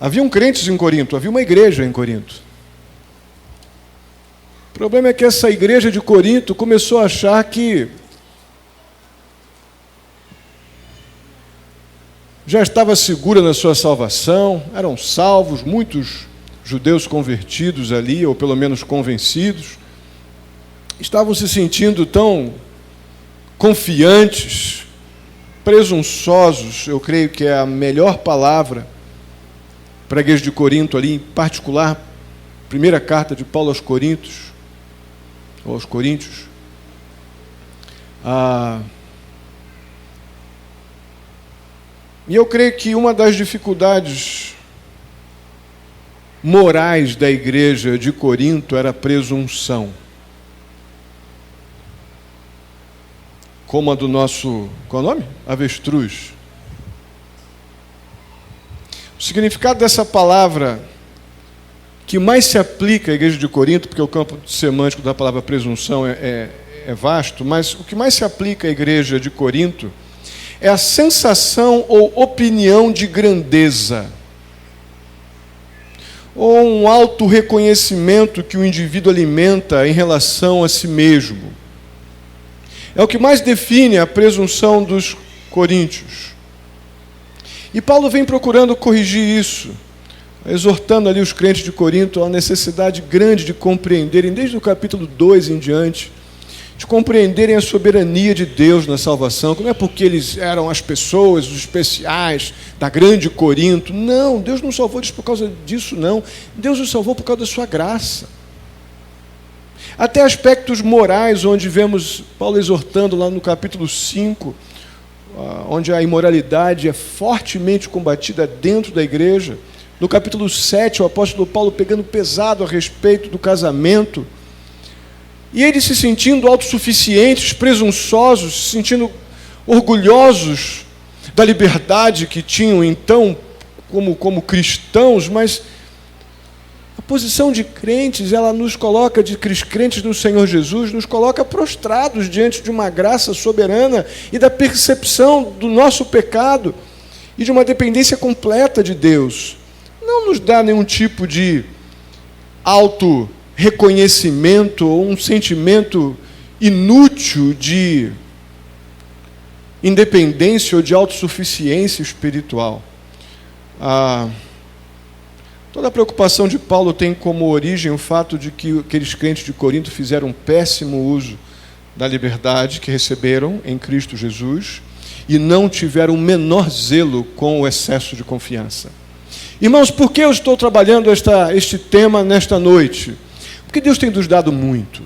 Haviam crentes em Corinto, havia uma igreja em Corinto. O problema é que essa igreja de Corinto começou a achar que já estava segura na sua salvação, eram salvos, muitos judeus convertidos ali, ou pelo menos convencidos, estavam se sentindo tão confiantes, presunçosos, eu creio que é a melhor palavra para a igreja de Corinto ali, em particular, primeira carta de Paulo aos Coríntios, ou aos Coríntios. E eu creio que uma das dificuldades morais da igreja de Corinto era a presunção. Como a do nosso, qual é o nome? Avestruz. O significado dessa palavra que mais se aplica à igreja de Corinto, porque o campo semântico da palavra presunção é vasto, mas o que mais se aplica à igreja de Corinto é a sensação ou opinião de grandeza, ou um auto-reconhecimento que o indivíduo alimenta em relação a si mesmo. É o que mais define a presunção dos coríntios. E Paulo vem procurando corrigir isso, exortando ali os crentes de Corinto a necessidade grande de compreenderem, desde o capítulo 2 em diante, de compreenderem a soberania de Deus na salvação, que não é porque eles eram as pessoas, os especiais da grande Corinto. Não, Deus não salvou eles por causa disso, não. Deus os salvou por causa da sua graça. Até aspectos morais, onde vemos Paulo exortando lá no capítulo 5, onde a imoralidade é fortemente combatida dentro da igreja. No capítulo 7, o apóstolo Paulo pegando pesado a respeito do casamento, e eles se sentindo autossuficientes, presunçosos, se sentindo orgulhosos da liberdade que tinham então como cristãos, mas a posição de crentes, ela nos coloca, de crentes no Senhor Jesus, nos coloca prostrados diante de uma graça soberana e da percepção do nosso pecado e de uma dependência completa de Deus. Não nos dá nenhum tipo de auto-reconhecimento ou um sentimento inútil de independência ou de autossuficiência espiritual. Toda a preocupação de Paulo tem como origem o fato de que aqueles crentes de Corinto fizeram um péssimo uso da liberdade que receberam em Cristo Jesus e não tiveram o menor zelo com o excesso de confiança. Irmãos, por que eu estou trabalhando este tema nesta noite? Porque Deus tem nos dado muito.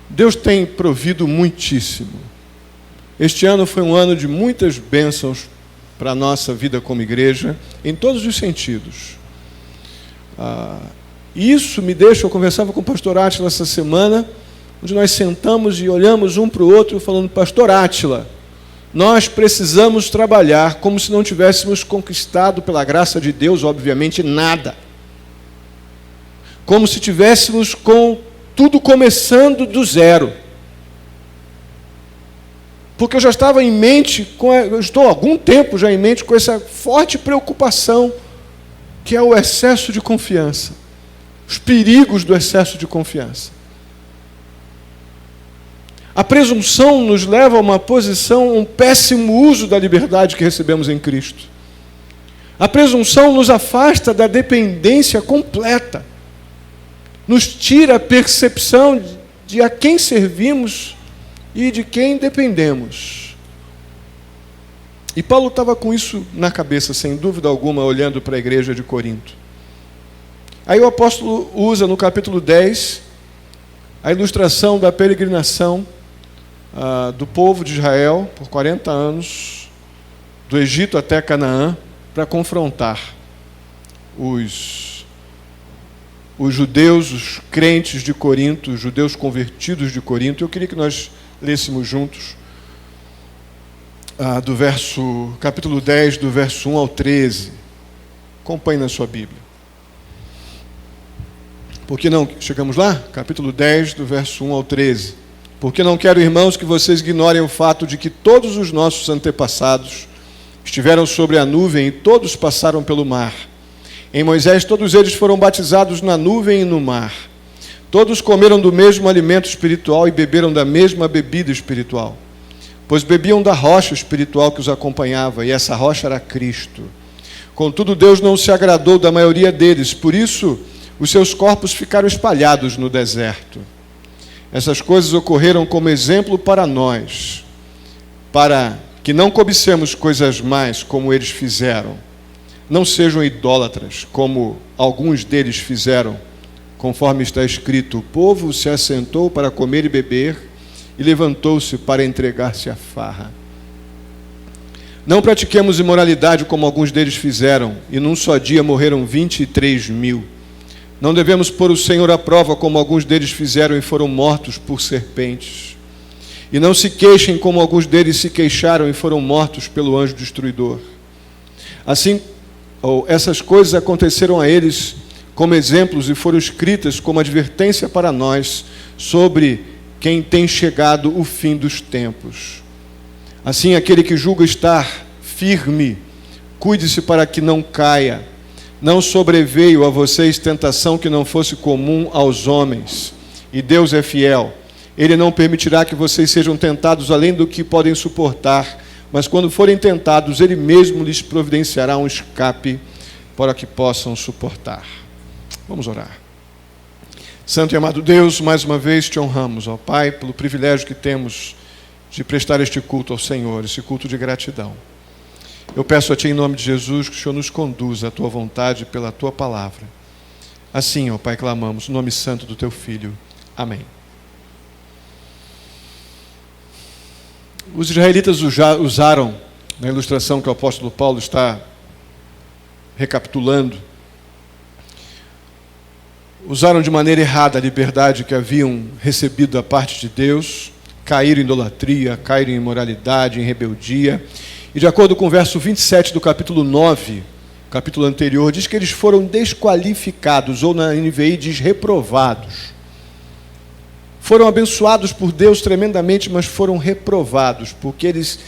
Deus tem provido muitíssimo. Este ano foi um ano de muitas bênçãos para a nossa vida como igreja, em todos os sentidos. Isso me deixa, eu conversava com o pastor Átila essa semana, onde nós sentamos e olhamos um para o outro, falando: pastor Átila, nós precisamos trabalhar como se não tivéssemos conquistado, pela graça de Deus, obviamente, nada. Como se tivéssemos com tudo começando do zero. Porque eu já estava em mente, eu estou há algum tempo já em mente com essa forte preocupação, que é o excesso de confiança, os perigos do excesso de confiança. A presunção nos leva a uma posição, um péssimo uso da liberdade que recebemos em Cristo. A presunção nos afasta da dependência completa, nos tira a percepção de a quem servimos e de quem dependemos. E Paulo estava com isso na cabeça, sem dúvida alguma, olhando para a igreja de Corinto. Aí o apóstolo usa no capítulo 10 a ilustração da peregrinação do povo de Israel por 40 anos, do Egito até Canaã, para confrontar os judeus, os crentes de Corinto, os judeus convertidos de Corinto. Eu queria que nós lêssemos juntos capítulo 10, do verso 1 ao 13. Acompanhe na sua Bíblia. Porque não, chegamos lá? Capítulo 10, do verso 1 ao 13. Porque não quero, irmãos, que vocês ignorem o fato de que todos os nossos antepassados Estiveram sobre a nuvem e todos passaram pelo mar. Em Moisés, todos eles foram batizados na nuvem e no mar. Todos comeram do mesmo alimento espiritual e beberam da mesma bebida espiritual, pois bebiam da rocha espiritual que os acompanhava, e essa rocha era Cristo. Contudo, Deus não se agradou da maioria deles, por isso os seus corpos ficaram espalhados no deserto. Essas coisas ocorreram como exemplo para nós, para que não cobicemos coisas mais como eles fizeram. Não sejam idólatras, como alguns deles fizeram, conforme está escrito: o povo se assentou para comer e beber, e levantou-se para entregar-se à farra. Não pratiquemos imoralidade como alguns deles fizeram, e num só dia morreram 23.000. Não devemos pôr o Senhor à prova como alguns deles fizeram e foram mortos por serpentes. E não se queixem como alguns deles se queixaram e foram mortos pelo anjo destruidor. Assim, essas coisas aconteceram a eles como exemplos e foram escritas como advertência para nós sobre quem tem chegado o fim dos tempos. Assim, aquele que julga estar firme, cuide-se para que não caia. Não sobreveio a vocês tentação que não fosse comum aos homens, e Deus é fiel. Ele não permitirá que vocês sejam tentados além do que podem suportar, mas quando forem tentados, Ele mesmo lhes providenciará um escape para que possam suportar. Vamos orar. Santo e amado Deus, mais uma vez te honramos, ó Pai, pelo privilégio que temos de prestar este culto ao Senhor, esse culto de gratidão. Eu peço a Ti, em nome de Jesus, que o Senhor nos conduza à Tua vontade pela Tua palavra. Assim, ó Pai, clamamos, no nome santo do Teu Filho. Amém. Os israelitas usaram, na ilustração que o apóstolo Paulo está recapitulando, usaram de maneira errada a liberdade que haviam recebido da parte de Deus, caíram em idolatria, caíram em imoralidade, em rebeldia. E de acordo com o verso 27 do capítulo 9, capítulo anterior, diz que eles foram desqualificados, ou na NVI diz reprovados. Foram abençoados por Deus tremendamente, mas foram reprovados, porque eles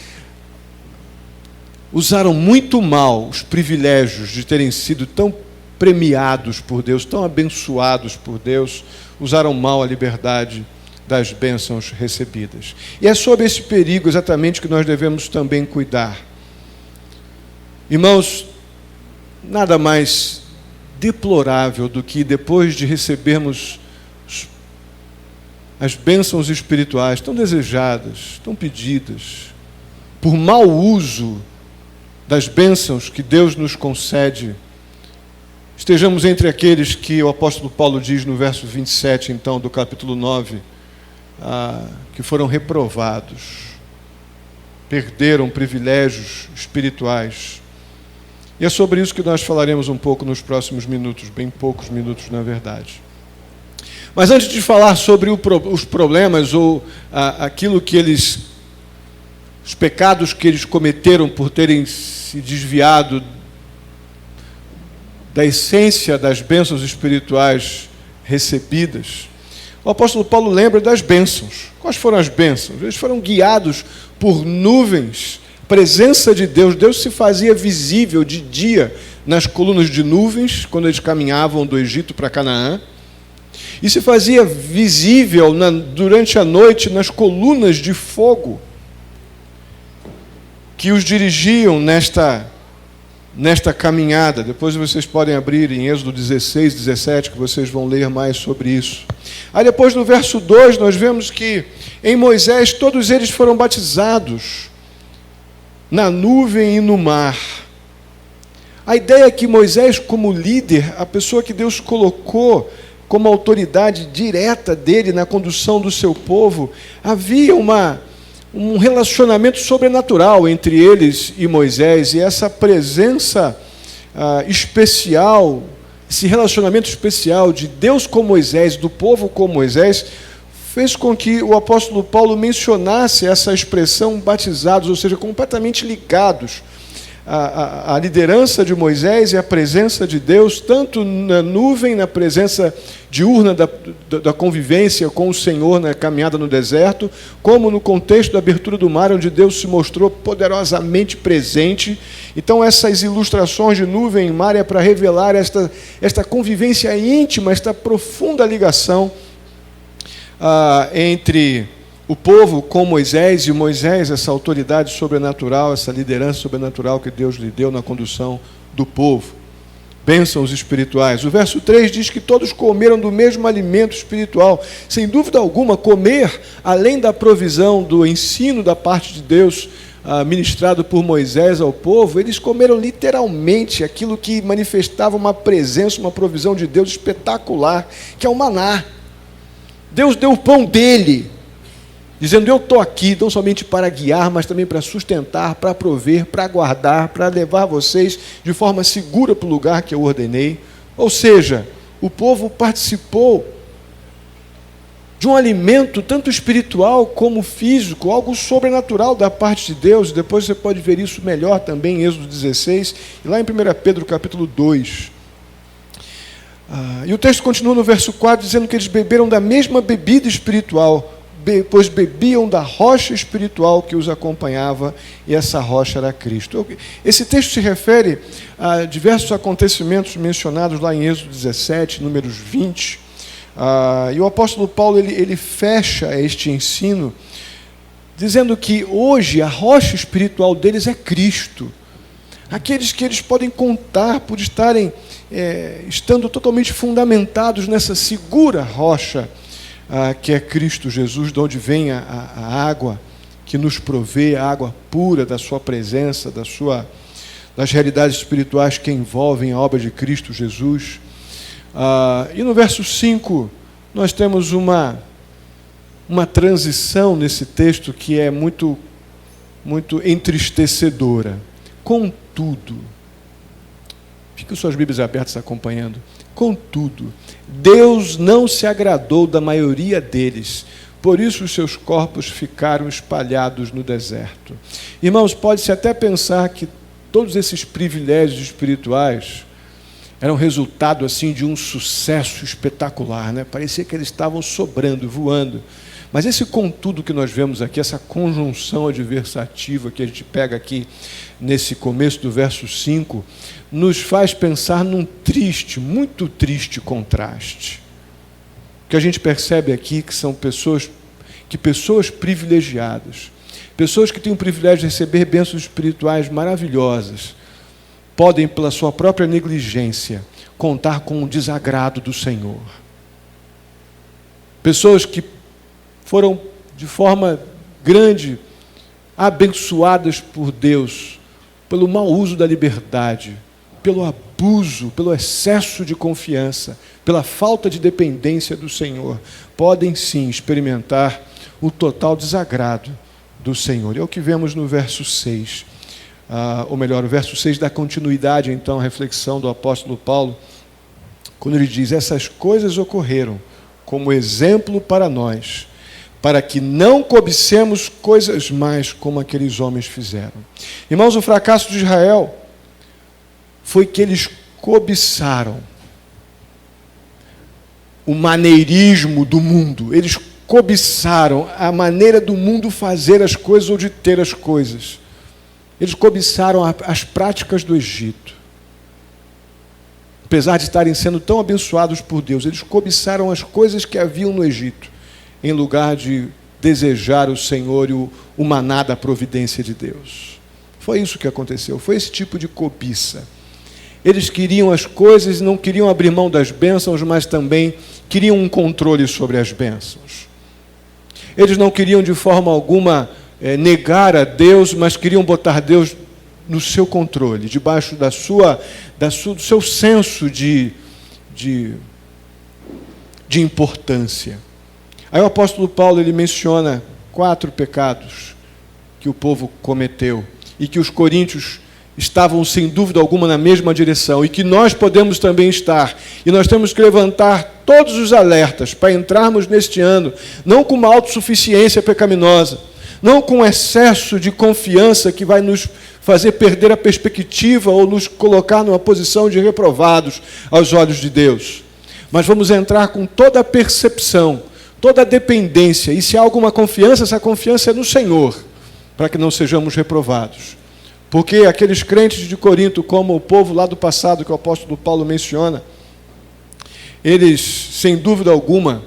usaram muito mal os privilégios de terem sido tão premiados por Deus, tão abençoados por Deus, usaram mal a liberdade das bênçãos recebidas. E é sobre esse perigo exatamente que nós devemos também cuidar. Irmãos, nada mais deplorável do que depois de recebermos as bênçãos espirituais tão desejadas, tão pedidas, por mau uso das bênçãos que Deus nos concede, estejamos entre aqueles que o apóstolo Paulo diz no verso 27, então, do capítulo 9, que foram reprovados, perderam privilégios espirituais. E é sobre isso que nós falaremos um pouco nos próximos minutos, bem poucos minutos, na verdade. Mas antes de falar sobre os problemas ou aquilo que os pecados que eles cometeram por terem se desviado da essência das bênçãos espirituais recebidas, o apóstolo Paulo lembra das bênçãos. Quais foram as bênçãos? Eles foram guiados por nuvens, presença de Deus. Deus se fazia visível de dia nas colunas de nuvens, quando eles caminhavam do Egito para Canaã, e se fazia visível durante a noite nas colunas de fogo que os dirigiam nesta caminhada. Depois vocês podem abrir em Êxodo 16, 17, que vocês vão ler mais sobre isso. Aí depois no verso 2 nós vemos que em Moisés todos eles foram batizados na nuvem e no mar. A ideia é que Moisés, como líder, a pessoa que Deus colocou como autoridade direta dele na condução do seu povo, havia um relacionamento sobrenatural entre eles e Moisés, e essa presença especial, esse relacionamento especial de Deus com Moisés, do povo com Moisés, fez com que o apóstolo Paulo mencionasse essa expressão batizados, ou seja, completamente ligados a liderança de Moisés e a presença de Deus, tanto na nuvem, na presença diurna da convivência com o Senhor na caminhada no deserto, como no contexto da abertura do mar, onde Deus se mostrou poderosamente presente. Então, essas ilustrações de nuvem e mar é para revelar esta convivência íntima, esta profunda ligação entre o povo com Moisés, e Moisés, essa autoridade sobrenatural, essa liderança sobrenatural que Deus lhe deu na condução do povo. Bênçãos espirituais. O verso 3 diz que todos comeram do mesmo alimento espiritual. Sem dúvida alguma, comer, além da provisão do ensino da parte de Deus, ministrado por Moisés ao povo, eles comeram literalmente aquilo que manifestava uma presença, uma provisão de Deus espetacular, que é o maná. Deus deu o pão dele, dizendo: eu estou aqui não somente para guiar, mas também para sustentar, para prover, para guardar, para levar vocês de forma segura para o lugar que eu ordenei. Ou seja, o povo participou de um alimento tanto espiritual como físico, algo sobrenatural da parte de Deus. Depois você pode ver isso melhor também em Êxodo 16, e lá em 1 Pedro capítulo 2. E o texto continua no verso 4, dizendo que eles beberam da mesma bebida espiritual, pois bebiam da rocha espiritual que os acompanhava, e essa rocha era Cristo. Esse texto se refere a diversos acontecimentos mencionados lá em Êxodo 17, números 20, e o apóstolo Paulo ele fecha este ensino dizendo que hoje a rocha espiritual deles é Cristo. Aqueles que eles podem contar por estarem estando totalmente fundamentados nessa segura rocha que é Cristo Jesus, de onde vem a água que nos provê, a água pura da sua presença, das realidades espirituais que envolvem a obra de Cristo Jesus. E no verso 5, nós temos uma transição nesse texto que é muito, muito entristecedora. Contudo, fiquem suas Bíblias abertas acompanhando. Contudo, Deus não se agradou da maioria deles, por isso os seus corpos ficaram espalhados no deserto. Irmãos, pode-se até pensar que todos esses privilégios espirituais eram resultado assim de um sucesso espetacular, né? Parecia que eles estavam sobrando, voando. Mas esse contudo que nós vemos aqui, essa conjunção adversativa que a gente pega aqui nesse começo do verso 5, nos faz pensar num triste, muito triste contraste. O que a gente percebe aqui que são pessoas privilegiadas, pessoas que têm o privilégio de receber bênçãos espirituais maravilhosas, podem, pela sua própria negligência, contar com o desagrado do Senhor. Pessoas que foram, de forma grande, abençoadas por Deus, pelo mau uso da liberdade, pelo abuso, pelo excesso de confiança, pela falta de dependência do Senhor, podem sim experimentar o total desagrado do Senhor. É o que vemos no verso 6. Ou melhor, o verso 6 dá continuidade, então, à reflexão do apóstolo Paulo, quando ele diz: essas coisas ocorreram como exemplo para nós, para que não cobicemos coisas mais como aqueles homens fizeram. Irmãos, o fracasso de Israel foi que eles cobiçaram o maneirismo do mundo. Eles cobiçaram a maneira do mundo fazer as coisas ou de ter as coisas. Eles cobiçaram as práticas do Egito. Apesar de estarem sendo tão abençoados por Deus, eles cobiçaram as coisas que haviam no Egito, em lugar de desejar o Senhor e o maná da providência de Deus. Foi isso que aconteceu, foi esse tipo de cobiça. Eles queriam as coisas, não queriam abrir mão das bênçãos, mas também queriam um controle sobre as bênçãos. Eles não queriam de forma alguma negar a Deus, mas queriam botar Deus no seu controle, debaixo do seu senso de importância. Aí o apóstolo Paulo ele menciona 4 pecados que o povo cometeu e que os coríntios estavam sem dúvida alguma na mesma direção e que nós podemos também estar. E nós temos que levantar todos os alertas para entrarmos neste ano, não com uma autossuficiência pecaminosa, não com excesso de confiança que vai nos fazer perder a perspectiva ou nos colocar numa posição de reprovados aos olhos de Deus. Mas vamos entrar com toda a percepção, toda a dependência, e se há alguma confiança, essa confiança é no Senhor, para que não sejamos reprovados. Porque aqueles crentes de Corinto, como o povo lá do passado que o apóstolo Paulo menciona, eles, sem dúvida alguma,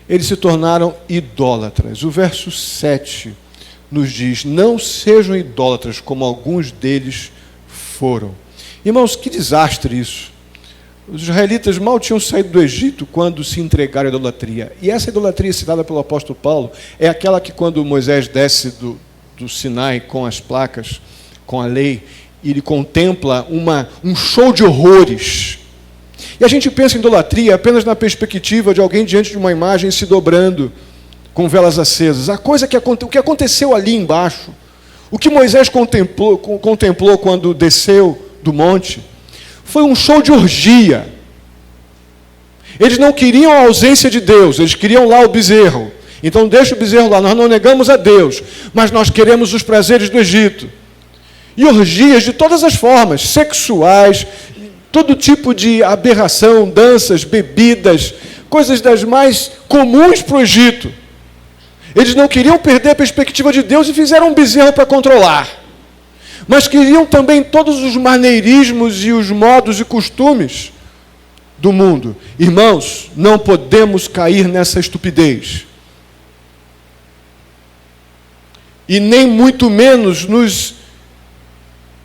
eles se tornaram idólatras. O verso 7 nos diz: não sejam idólatras como alguns deles foram. Irmãos, que desastre isso. Os israelitas mal tinham saído do Egito quando se entregaram à idolatria. E essa idolatria citada pelo apóstolo Paulo é aquela que quando Moisés desce do Sinai com as placas, com a lei, ele contempla um show de horrores. E a gente pensa em idolatria apenas na perspectiva de alguém diante de uma imagem se dobrando com velas acesas. O que aconteceu ali embaixo, o que Moisés contemplou quando desceu do monte, foi um show de orgia. Eles não queriam a ausência de Deus, eles queriam lá o bezerro. Então deixa o bezerro lá, nós não negamos a Deus, mas nós queremos os prazeres do Egito. E orgias de todas as formas, sexuais, todo tipo de aberração, danças, bebidas, coisas das mais comuns para o Egito. Eles não queriam perder a perspectiva de Deus e fizeram um bezerro para controlar. Mas queriam também todos os maneirismos e os modos e costumes do mundo. Irmãos, não podemos cair nessa estupidez. E nem muito menos nos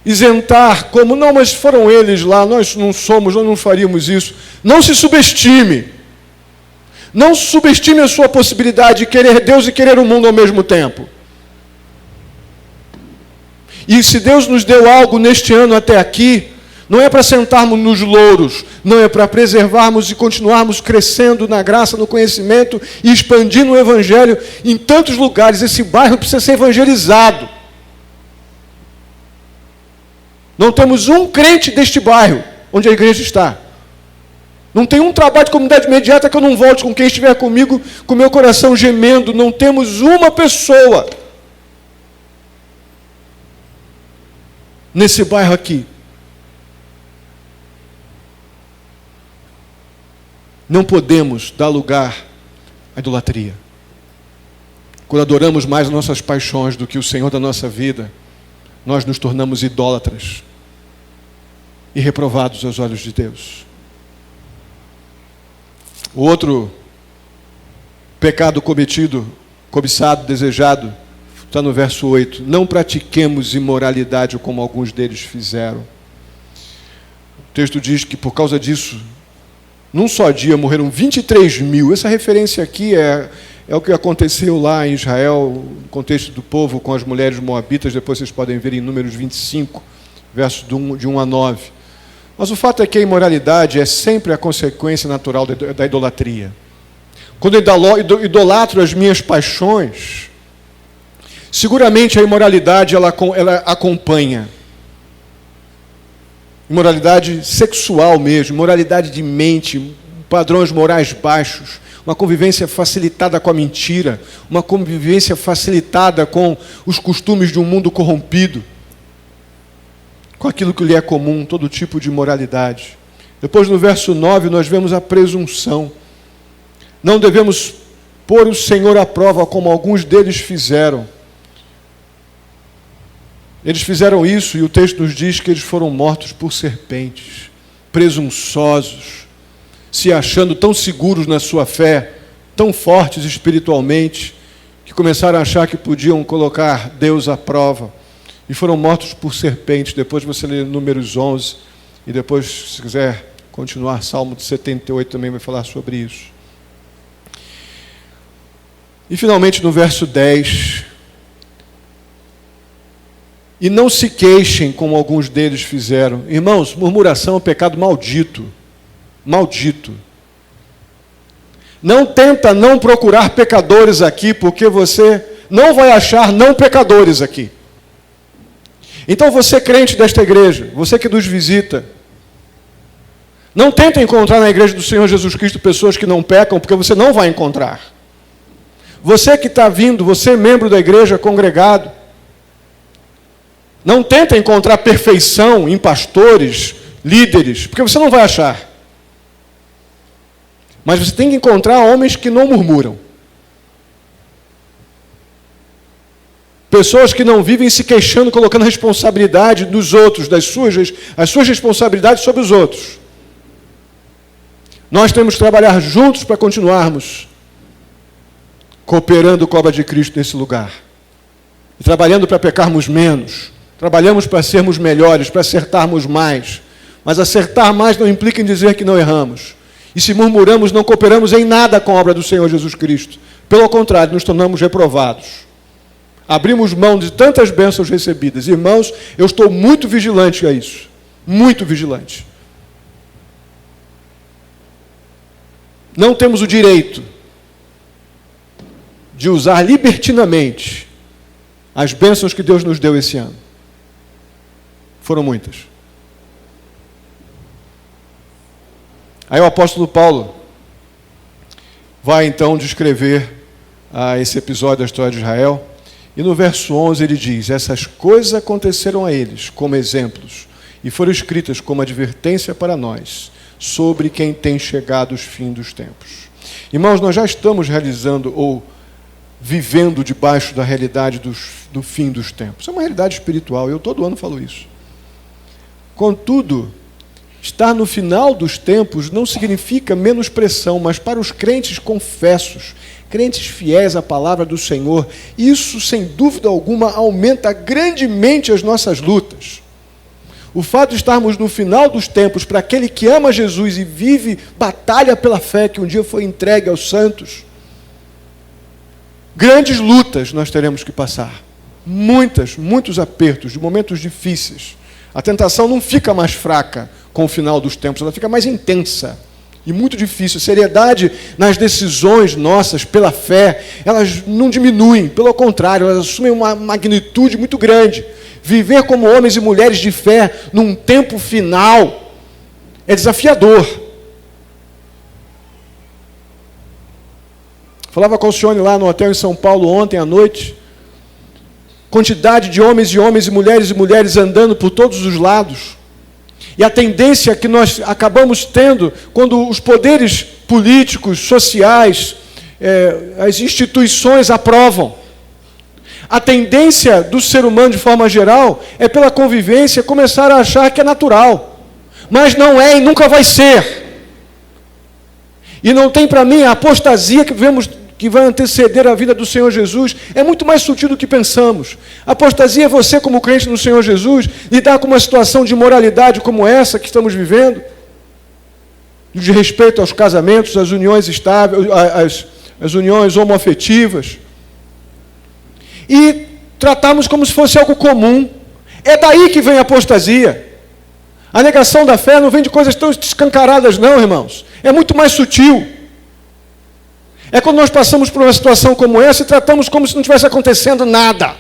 isentar como, não, mas foram eles lá, nós não somos, nós não faríamos isso. Não se subestime. Não subestime a sua possibilidade de querer Deus e querer o mundo ao mesmo tempo. E se Deus nos deu algo neste ano até aqui, não é para sentarmos nos louros, não é para preservarmos e continuarmos crescendo na graça, no conhecimento e expandindo o Evangelho em tantos lugares. Esse bairro precisa ser evangelizado. Não temos um crente deste bairro, onde a igreja está. Não tem um trabalho de comunidade imediata que eu não volte com quem estiver comigo, com meu coração gemendo. Não temos uma pessoa nesse bairro aqui. Não podemos dar lugar à idolatria. Quando adoramos mais as nossas paixões do que o Senhor da nossa vida, nós nos tornamos idólatras e reprovados aos olhos de Deus. O outro pecado cometido, cobiçado, desejado, está no verso 8. Não pratiquemos imoralidade como alguns deles fizeram. O texto diz que por causa disso, num só dia morreram 23 mil. Essa referência aqui é o que aconteceu lá em Israel, no contexto do povo com as mulheres moabitas. Depois vocês podem ver em Números 25, versos de 1 a 9. Mas o fato é que a imoralidade é sempre a consequência natural da idolatria. Quando eu idolatro as minhas paixões, seguramente a imoralidade ela acompanha. Imoralidade sexual mesmo, imoralidade de mente, padrões morais baixos, uma convivência facilitada com a mentira, uma convivência facilitada com os costumes de um mundo corrompido, com aquilo que lhe é comum, todo tipo de imoralidade. Depois, no verso 9, nós vemos a presunção. Não devemos pôr o Senhor à prova, como alguns deles fizeram. Eles fizeram isso, e o texto nos diz que eles foram mortos por serpentes, presunçosos, se achando tão seguros na sua fé, tão fortes espiritualmente, que começaram a achar que podiam colocar Deus à prova. E foram mortos por serpentes. Depois você lê Números 11, e depois, se quiser continuar, Salmo 78 também vai falar sobre isso. E finalmente no verso 10, e não se queixem como alguns deles fizeram. Irmãos, murmuração é um pecado maldito. Maldito. Não tenta não procurar pecadores aqui, porque você não vai achar não pecadores aqui. Então você, crente desta igreja, você que nos visita, não tenta encontrar na igreja do Senhor Jesus Cristo pessoas que não pecam, porque você não vai encontrar. Você que está vindo, você membro da igreja, congregado, não tenta encontrar perfeição em pastores, líderes, porque você não vai achar. Mas você tem que encontrar homens que não murmuram. Pessoas que não vivem se queixando, colocando a responsabilidade dos outros, as suas responsabilidades sobre os outros. Nós temos que trabalhar juntos para continuarmos cooperando com a obra de Cristo nesse lugar. E trabalhando para pecarmos menos. Trabalhamos para sermos melhores, para acertarmos mais. Mas acertar mais não implica em dizer que não erramos. E se murmuramos, não cooperamos em nada com a obra do Senhor Jesus Cristo. Pelo contrário, nos tornamos reprovados. Abrimos mão de tantas bênçãos recebidas. Irmãos, eu estou muito vigilante a isso. Muito vigilante. Não temos o direito de usar libertinamente as bênçãos que Deus nos deu esse ano. Foram muitas. Aí o apóstolo Paulo vai então descrever esse episódio da história de Israel. E no verso 11 ele diz: essas coisas aconteceram a eles como exemplos e foram escritas como advertência para nós, sobre quem tem chegado os fins dos tempos. Irmãos, nós já estamos realizando ou vivendo debaixo da realidade do fim dos tempos. É uma realidade espiritual, eu todo ano falo isso. Contudo, estar no final dos tempos não significa menospressão, mas para os crentes confessos, crentes fiéis à palavra do Senhor, isso, sem dúvida alguma, aumenta grandemente as nossas lutas. O fato de estarmos no final dos tempos, para aquele que ama Jesus e vive batalha pela fé que um dia foi entregue aos santos, grandes lutas nós teremos que passar. Muitos apertos, de momentos difíceis. A tentação não fica mais fraca com o final dos tempos, ela fica mais intensa e muito difícil. A seriedade nas decisões nossas pela fé, elas não diminuem, pelo contrário, elas assumem uma magnitude muito grande. Viver como homens e mulheres de fé num tempo final é desafiador. Falava com a Alcione lá no hotel em São Paulo ontem à noite. Quantidade de homens e mulheres andando por todos os lados. E a tendência que nós acabamos tendo, quando os poderes políticos, sociais, as instituições aprovam, a tendência do ser humano, de forma geral, é pela convivência começar a achar que é natural. Mas não é e nunca vai ser. E não tem para mim a apostasia que vemos que vai anteceder a vida do Senhor Jesus, é muito mais sutil do que pensamos. A apostasia é você, como crente no Senhor Jesus, lidar com uma situação de imoralidade como essa que estamos vivendo, de respeito aos casamentos, às uniões estáveis, às uniões homoafetivas, e tratarmos como se fosse algo comum. É daí que vem a apostasia. A negação da fé não vem de coisas tão escancaradas, não, irmãos. É muito mais sutil. É quando nós passamos por uma situação como essa e tratamos como se não estivesse acontecendo nada.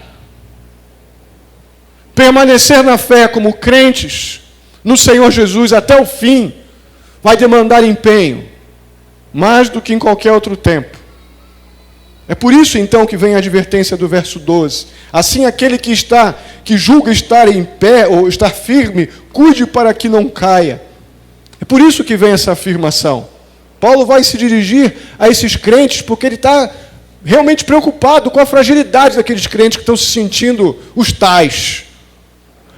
Permanecer na fé como crentes no Senhor Jesus até o fim vai demandar empenho, mais do que em qualquer outro tempo. É por isso então que vem a advertência do verso 12. Assim aquele que julga estar em pé ou estar firme, cuide para que não caia. É por isso que vem essa afirmação. Paulo vai se dirigir a esses crentes porque ele está realmente preocupado com a fragilidade daqueles crentes que estão se sentindo os tais.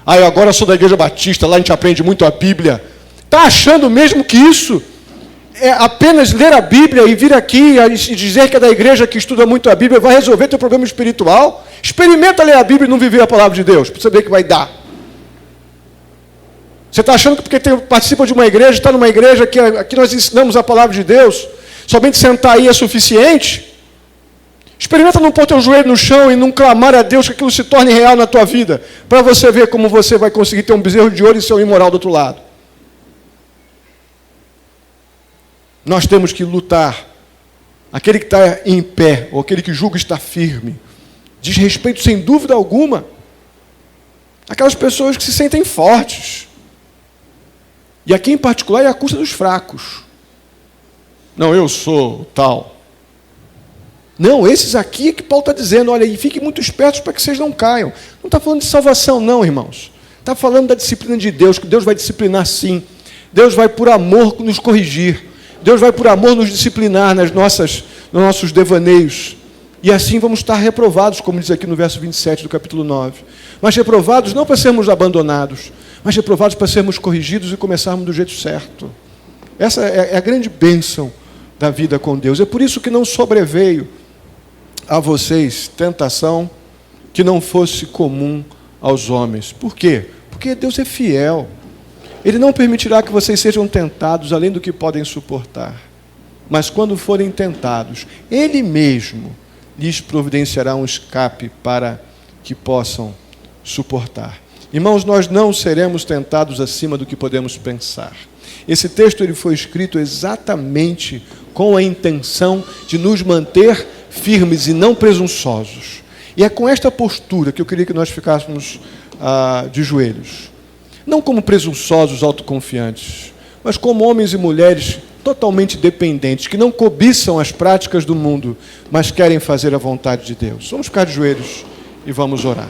Eu agora sou da Igreja Batista, lá a gente aprende muito a Bíblia. Está achando mesmo que isso é apenas ler a Bíblia e vir aqui e dizer que é da igreja que estuda muito a Bíblia vai resolver teu problema espiritual? Experimenta ler a Bíblia e não viver a palavra de Deus, para saber o que vai dar. Você está achando que porque participa de uma igreja, está numa igreja que aqui nós ensinamos a palavra de Deus, somente sentar aí é suficiente? Experimenta não pôr teu joelho no chão e não clamar a Deus que aquilo se torne real na tua vida, para você ver como você vai conseguir ter um bezerro de ouro e ser um imoral do outro lado. Nós temos que lutar. Aquele que está em pé, ou aquele que julga estar firme, diz respeito sem dúvida alguma aquelas pessoas que se sentem fortes. E aqui em particular é a custa dos fracos. Não, eu sou tal. Não, esses aqui é que Paulo está dizendo, olha, e fiquem muito espertos para que vocês não caiam. Não está falando de salvação, não, irmãos. Está falando da disciplina de Deus, que Deus vai disciplinar sim. Deus vai, por amor, nos corrigir. Deus vai, por amor, nos disciplinar nos nossos devaneios. E assim vamos estar reprovados, como diz aqui no verso 27 do capítulo 9. Mas reprovados não para sermos abandonados, mas reprovados para sermos corrigidos e começarmos do jeito certo. Essa é a grande bênção da vida com Deus. É por isso que não sobreveio a vocês tentação que não fosse comum aos homens. Por quê? Porque Deus é fiel. Ele não permitirá que vocês sejam tentados além do que podem suportar. Mas quando forem tentados, Ele mesmo lhes providenciará um escape para que possam suportar. Irmãos, nós não seremos tentados acima do que podemos pensar. Esse texto ele foi escrito exatamente com a intenção de nos manter firmes e não presunçosos. E é com esta postura que eu queria que nós ficássemos de joelhos. Não como presunçosos, autoconfiantes, mas como homens e mulheres totalmente dependentes, que não cobiçam as práticas do mundo, mas querem fazer a vontade de Deus. Vamos ficar de joelhos e vamos orar.